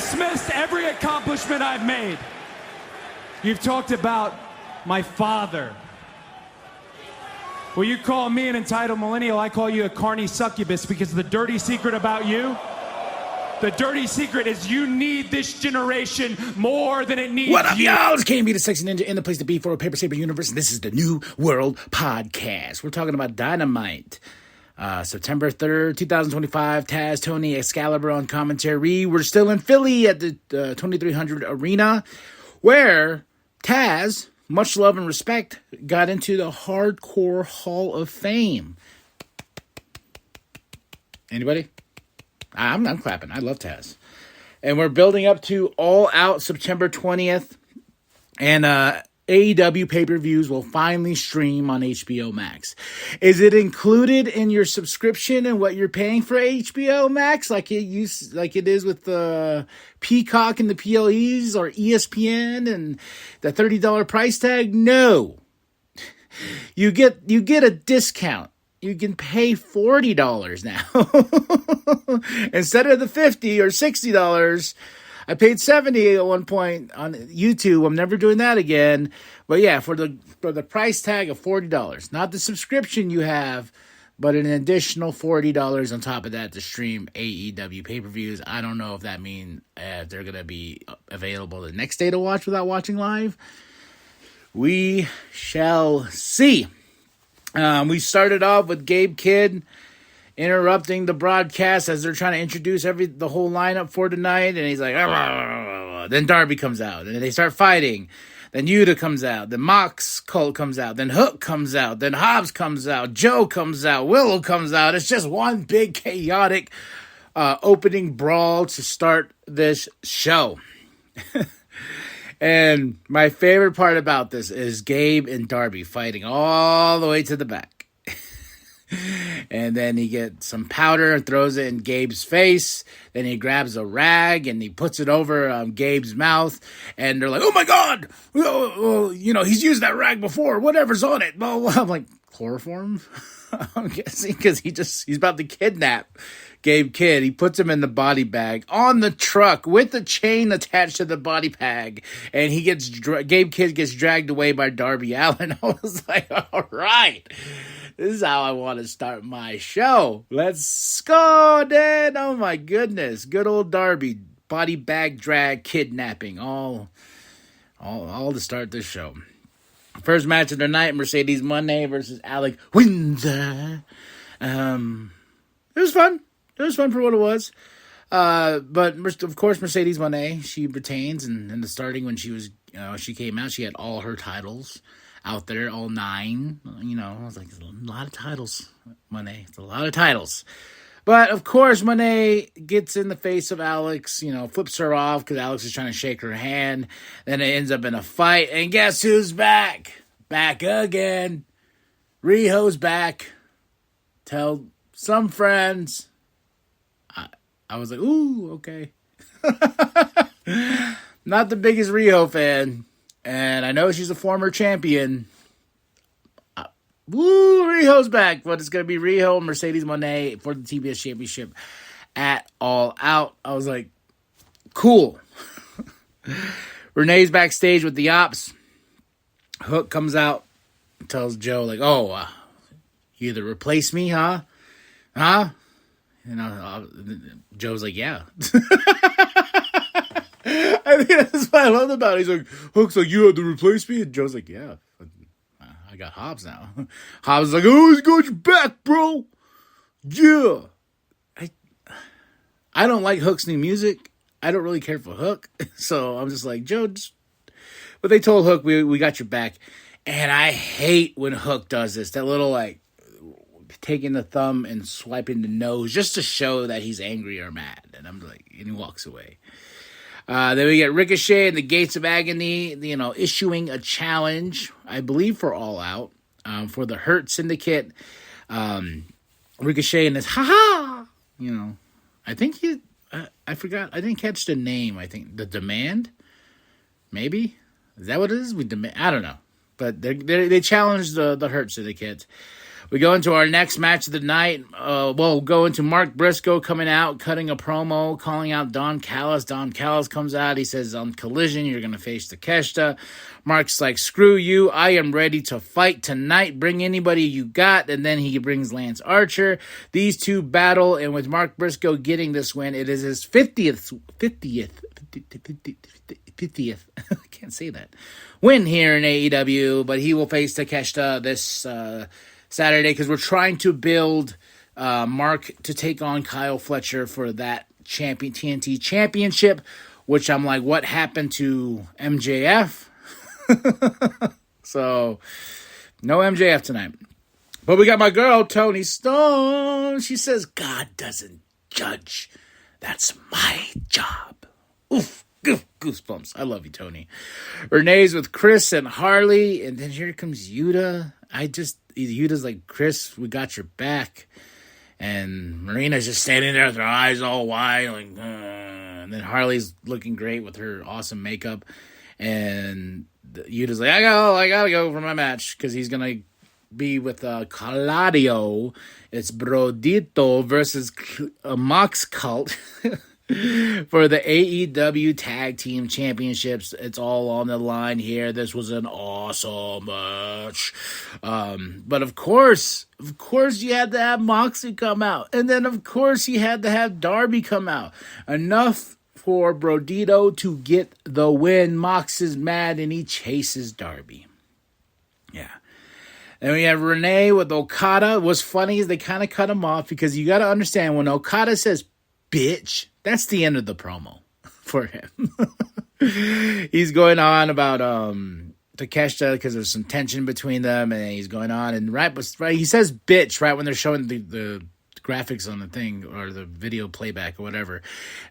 dismissed every accomplishment I've made. You've talked about my father. Well, you call me an entitled millennial, I call you a carny succubus, because the dirty secret about you, the dirty secret is you need this generation more than it needs What up, you. y'all? It's KMB, the Sexy Ninja, in the place to be for a Paper Saber universe, and this is the New World Podcast. We're talking about Dynamite. September 3rd, 2025, Taz, Tony, Excalibur on commentary. We're still in Philly at the 2300 Arena, where Taz, much love and respect, got into the Hardcore Hall of Fame. Anybody? I'm clapping. I love Taz. And we're building up to All Out September 20th. And AEW pay-per-views will finally stream on HBO Max. Is it included in your subscription and what you're paying for HBO Max, like it is with the Peacock and the PLEs or ESPN and the $30 price tag? No. You get a discount. You can pay $40 now. Instead of the $50 or $60. I paid $70 at one point on YouTube. I'm never doing that again. But yeah, for the price tag of $40. Not the subscription you have, but an additional $40 on top of that to stream AEW pay-per-views. I don't know if that means they're going to be available the next day to watch without watching live. We shall see. We started off with Gabe Kidd interrupting the broadcast as they're trying to introduce the whole lineup for tonight, and he's like, then Darby comes out, and they start fighting. Then Yuta comes out, then Mox Cult comes out, then Hook comes out, then Hobbs comes out, Joe comes out, Willow comes out. It's just one big chaotic opening brawl to start this show. And my favorite part about this is Gabe and Darby fighting all the way to the back. And then he gets some powder and throws it in Gabe's face. Then he grabs a rag and he puts it over Gabe's mouth. And they're like, oh my God! He's used that rag before. Whatever's on it. I'm like, chloroform? I'm guessing because he's about to kidnap Gabe Kidd. He puts him in the body bag on the truck with the chain attached to the body bag, and Gabe Kidd gets dragged away by Darby Allin. I was like, all right, this is how I want to start my show. Let's go, then. Oh my goodness, good old Darby, body bag drag, kidnapping, all to start this show. First match of the night, Mercedes Moné versus Alec Windsor. It was fun. It was fun for what it was. But of course, Mercedes Moné, she retains. And in the starting, when she came out, she had all her titles out there, all 9. I was like, it's a lot of titles, Moné. It's a lot of titles. But of course, Moné gets in the face of Alex, flips her off because Alex is trying to shake her hand. Then it ends up in a fight. And guess who's back? Back again. Riho's back. Tell some friends. I was like, ooh, okay. Not the biggest Riho fan. And I know she's a former champion. Woo, Riho's back. But it's going to be Riho and Mercedes Moné for the TBS Championship at All Out. I was like, cool. Renee's backstage with the Ops. Hook comes out and tells Joe, like, you either replace me, huh? Huh? Joe's like, yeah. I think that's what I love about it. He's like, Hook's like, you have to replace me? And Joe's like, yeah. I got Hobbs now. Hobbs is like, oh, he's got your back, bro. Yeah. I don't like Hook's new music. I don't really care for Hook. So I'm just like, Joe, but they told Hook, we got your back. And I hate when Hook does this. That little, taking the thumb and swiping the nose just to show that he's angry or mad. And I'm like, and he walks away. Then we get Ricochet and the Gates of Agony, issuing a challenge, I believe, for All Out, for the Hurt Syndicate. Ricochet and his, ha-ha! I think I forgot, I didn't catch the name, I think, the Demand? Maybe? Is that what it is? I don't know. But they challenged the Hurt Syndicate. We go into our next match of the night. We'll go into Mark Briscoe coming out, cutting a promo, calling out Don Callis. Don Callis comes out. He says, on Collision, you're going to face Takeshita. Mark's like, screw you. I am ready to fight tonight. Bring anybody you got. And then he brings Lance Archer. These two battle. And with Mark Briscoe getting this win, it is his 50th, I can't say that, win here in AEW. But he will face Takeshita this Saturday, because we're trying to build Mark to take on Kyle Fletcher for that TNT championship, which I'm like, what happened to MJF? So, no MJF tonight. But we got my girl, Toni Storm. She says, God doesn't judge. That's my job. Oof. Goosebumps. I love you, Tony. Renee's with Chris and Harley, and then here comes Yuta. Yuta's like, Chris, we got your back. And Marina's just standing there with her eyes all wide, like, and then Harley's looking great with her awesome makeup. And Yuta's like, I gotta go for my match, because he's gonna be with Claudio. It's Brodito versus Mox Cult. For the AEW Tag Team Championships. It's all on the line here. This was an awesome match. But of course you had to have Moxley come out. And then of course you had to have Darby come out. Enough for Brodito to get the win. Mox is mad and he chases Darby. Yeah. Then we have Renee with Okada. What's funny is they kind of cut him off, because you got to understand, when Okada says bitch, that's the end of the promo for him. He's going on about Takeshita, because there's some tension between them, and he's going on, and right he says bitch right when they're showing the graphics on the thing, or the video playback or whatever.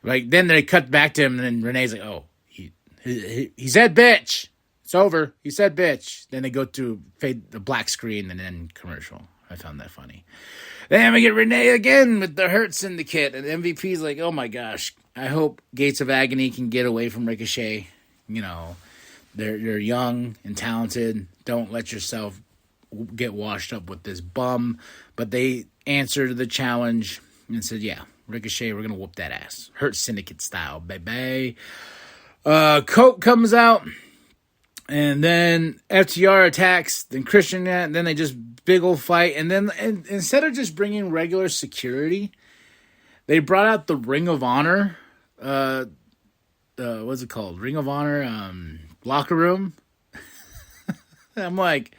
Like, then they cut back to him, and then Renee's like, oh, he said bitch. It's over. He said bitch. Then they go to fade the black screen and then commercial. I found that funny. Then we get Renee again with the Hurt Syndicate. And MVP's like, oh my gosh, I hope Gates of Agony can get away from Ricochet. You know, they're young and talented. Don't let yourself get washed up with this bum. But they answered the challenge and said, yeah, Ricochet, we're going to whoop that ass. Hurt Syndicate style, baby. Coke comes out. And then FTR attacks, then Christian, and then they just big old fight. And then instead of just bringing regular security, they brought out the Ring of Honor. What's it called? Ring of Honor locker room. I'm like,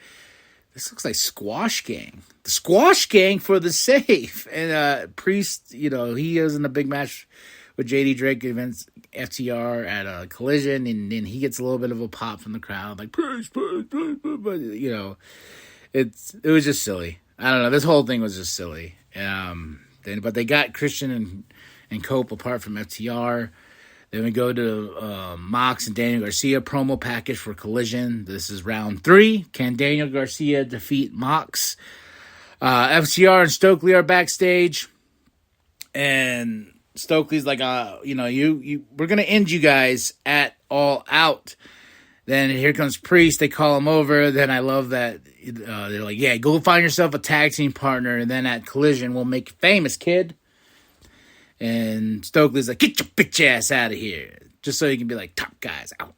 this looks like Squash Gang. The Squash Gang for the save. And Priest, he is in a big match with JD Drake against FTR at a Collision, and then he gets a little bit of a pop from the crowd, like Priest, but it was just silly. I don't know. This whole thing was just silly. But they got Christian and Cope apart from FTR. Then we go to Mox and Daniel Garcia promo package for Collision. This is round 3. Can Daniel Garcia defeat Mox? FTR and Stokely are backstage, and Stokely's like, we're gonna end you guys at All Out. Then here comes Priest. They call him over. Then I love that they're like, yeah, go find yourself a tag team partner, and then at Collision we'll make you famous, kid. And Stokely's like, get your bitch ass out of here, just so you can be like, top guys out.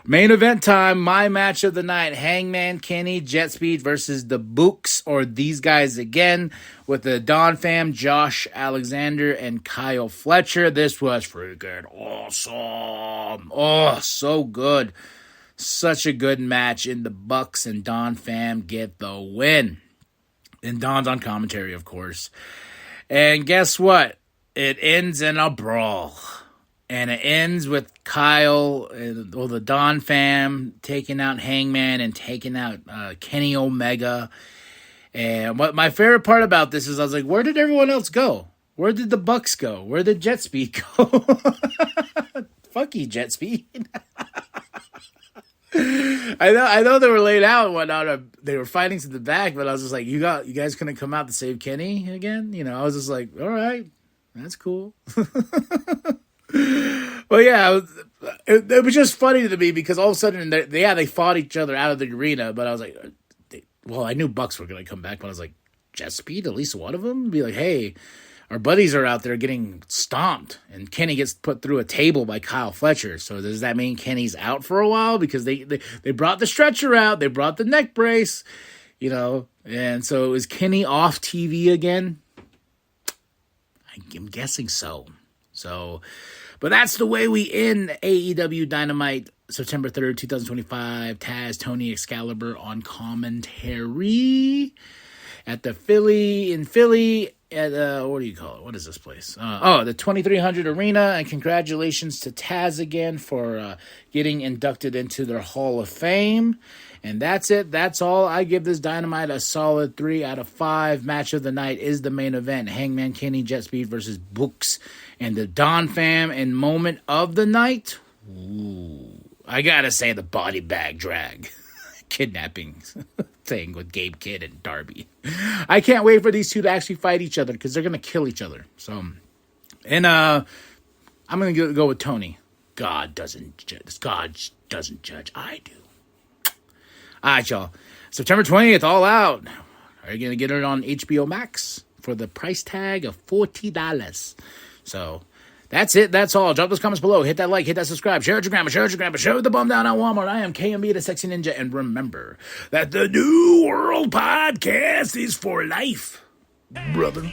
Main event time, my match of the night, Hangman Kenny Jet Speed versus the Books, or these guys again, with the Don Fam, Josh Alexander, and Kyle Fletcher. This was freaking awesome. Oh, so good. Such a good match, and the Bucks and Don Fam get the win. And Don's on commentary, of course. And guess what? It ends in a brawl. And it ends with Kyle, the Don Fam, taking out Hangman and taking out Kenny Omega. And what my favorite part about this is, I was like, where did everyone else go? Where did the Bucks go? Where did Jet Speed go? Fuck you, Jet Speed. I know they were laid out and whatnot. They were fighting to the back, but I was just like, you guys couldn't come out to save Kenny again? I was just like, all right, that's cool. Well, yeah, it was just funny to me, because all of a sudden, they fought each other out of the arena, but I was like, well, I knew Bucks were going to come back, but I was like, Jet Speed, at least one of them? Be like, hey, our buddies are out there getting stomped, and Kenny gets put through a table by Kyle Fletcher. So does that mean Kenny's out for a while? Because they brought the stretcher out, they brought the neck brace, you know, and so is Kenny off TV again? I'm guessing so. So, but that's the way we end AEW Dynamite September 3rd, 2025. Taz, Tony, Excalibur on commentary at the Philly at what do you call it? What is this place? The 2300 Arena. And congratulations to Taz again for getting inducted into their Hall of Fame. And that's it. That's all. I give this Dynamite a solid 3 out of 5. Match of the night is the main event. Hangman Kenny Jet Speed versus Books and the Don Fam. And moment of the night. Ooh, I gotta say the body bag drag. Kidnapping thing with Gabe Kidd and Darby. I can't wait for these two to actually fight each other because they're going to kill each other. So, and I'm going to go with Tony. God doesn't judge. I do. All right, y'all. September 20th, All Out. Are you going to get it on HBO Max for the price tag of $40? So, that's it. That's all. Drop those comments below. Hit that like. Hit that subscribe. Share it with your grandma. Share the bum down at Walmart. I am KMB, the Sexy Ninja. And remember that the New World Podcast is for life, brother.